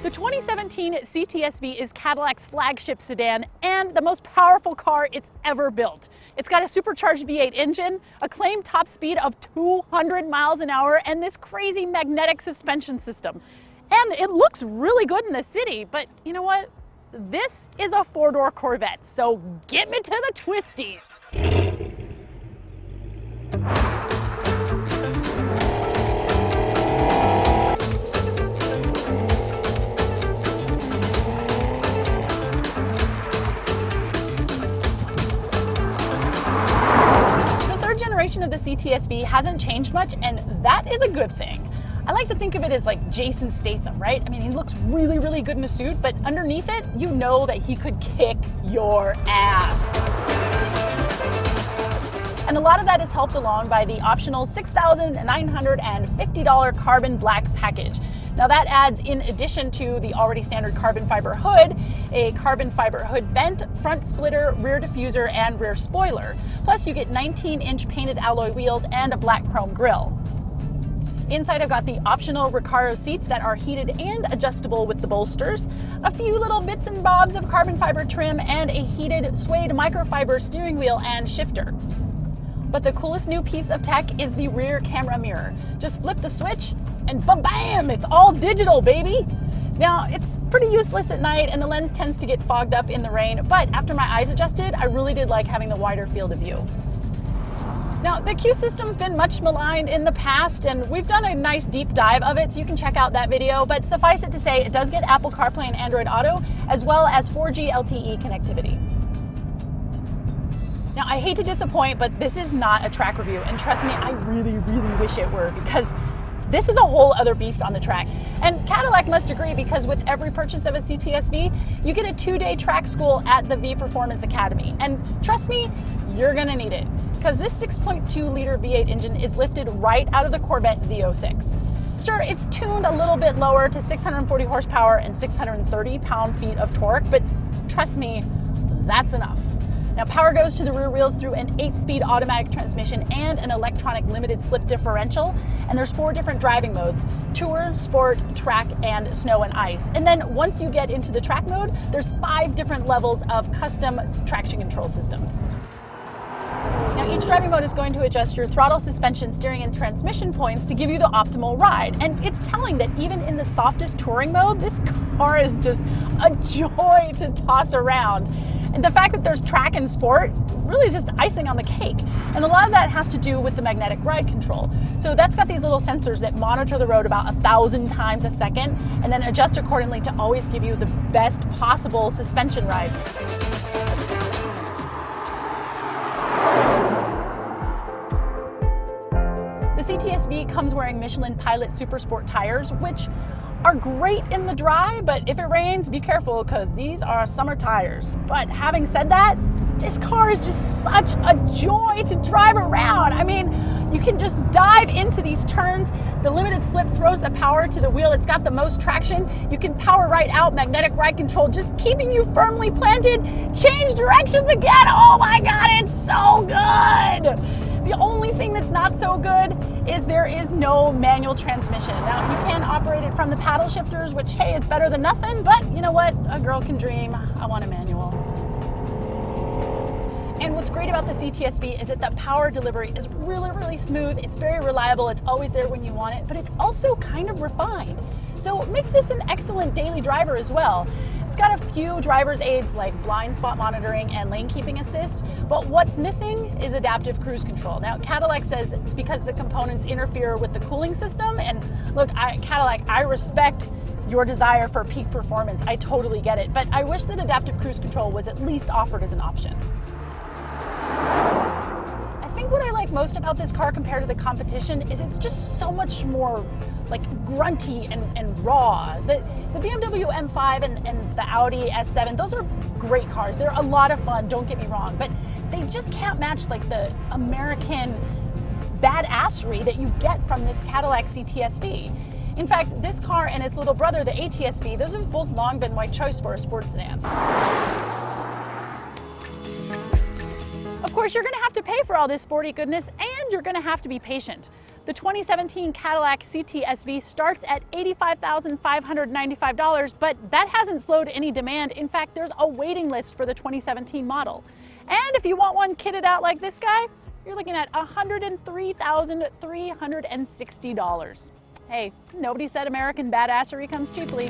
The 2017 CTS-V is Cadillac's flagship sedan and the most powerful car it's ever built. It's got a supercharged V8 engine, a claimed top speed of 200 miles an hour, and this crazy magnetic suspension system. And it looks really good in the city, but you know what? This is a four-door Corvette, so get me to the twisties. Of the CTS-V hasn't changed much, and that is a good thing. I like to think of it as like Jason Statham, right? I mean, he looks really, really good in a suit, but underneath it, you know that he could kick your ass. And a lot of that is helped along by the optional $6,950 carbon black package. Now that adds, in addition to the already standard carbon fiber hood, a carbon fiber hood vent, front splitter, rear diffuser, and rear spoiler. Plus you get 19-inch painted alloy wheels and a black chrome grille. Inside I've got the optional Recaro seats that are heated and adjustable with the bolsters, a few little bits and bobs of carbon fiber trim, and a heated suede microfiber steering wheel and shifter. But the coolest new piece of tech is the rear camera mirror. Just flip the switch and bam, it's all digital, baby. Now, it's pretty useless at night and the lens tends to get fogged up in the rain, but after my eyes adjusted, I really did like having the wider field of view. Now, the Q system's been much maligned in the past, and we've done a nice deep dive of it, so you can check out that video, but suffice it to say, it does get Apple CarPlay and Android Auto, as well as 4G LTE connectivity. Now, I hate to disappoint, but this is not a track review, and trust me, I really, really wish it were, because this is a whole other beast on the track. And Cadillac must agree, because with every purchase of a CTS-V, you get a 2-day track school at the V Performance Academy. And trust me, you're gonna need it, because this 6.2-liter V8 engine is lifted right out of the Corvette Z06. Sure, it's tuned a little bit lower to 640 horsepower and 630 pound-feet of torque, but trust me, that's enough. Now, power goes to the rear wheels through an 8-speed automatic transmission and an electronic limited slip differential. And there's 4 different driving modes: Tour, Sport, Track, and Snow and Ice. And then once you get into the track mode, there's 5 different levels of custom traction control systems. Now, each driving mode is going to adjust your throttle, suspension, steering, and transmission points to give you the optimal ride. And it's telling that even in the softest touring mode, this car is just a joy to toss around. And the fact that there's track and sport really is just icing on the cake. And a lot of that has to do with the magnetic ride control. So that's got these little sensors that monitor the road about 1,000 times a second and then adjust accordingly to always give you the best possible suspension ride. The CTS-V comes wearing Michelin Pilot Super Sport tires, which are great in the dry, but if it rains, be careful, because these are summer tires. But having said that, this car is just such a joy to drive around. I mean, you can just dive into these turns. The limited slip throws the power to the wheel. It's got the most traction. You can power right out, magnetic ride control, just keeping you firmly planted. Change directions again. Oh my God, it's so good. The only thing that's not so good is there is no manual transmission. Now, you can operate it from the paddle shifters, which, hey, it's better than nothing, but you know what? A girl can dream. I want a manual. And what's great about the CTS-V is that the power delivery is really, really smooth. It's very reliable. It's always there when you want it, but it's also kind of refined. So it makes this an excellent daily driver as well. It's got a few driver's aids like blind spot monitoring and lane keeping assist, but what's missing is adaptive cruise control. Now, Cadillac says it's because the components interfere with the cooling system, and look, Cadillac, I respect your desire for peak performance. I totally get it, but I wish that adaptive cruise control was at least offered as an option. I think what I like most about this car compared to the competition is it's just so much more like grunty and raw. The BMW M5 and the Audi S7, those are great cars. They're a lot of fun, don't get me wrong, but they just can't match like the American badassery that you get from this Cadillac CTS-V. In fact, this car and its little brother, the ATS-V, those have both long been my choice for a sports sedan. Of course, you're going to have to pay for all this sporty goodness, and you're going to have to be patient. The 2017 Cadillac CTS-V starts at $85,595, but that hasn't slowed any demand. In fact, there's a waiting list for the 2017 model. And if you want one kitted out like this guy, you're looking at $103,360. Hey, nobody said American badassery comes cheaply.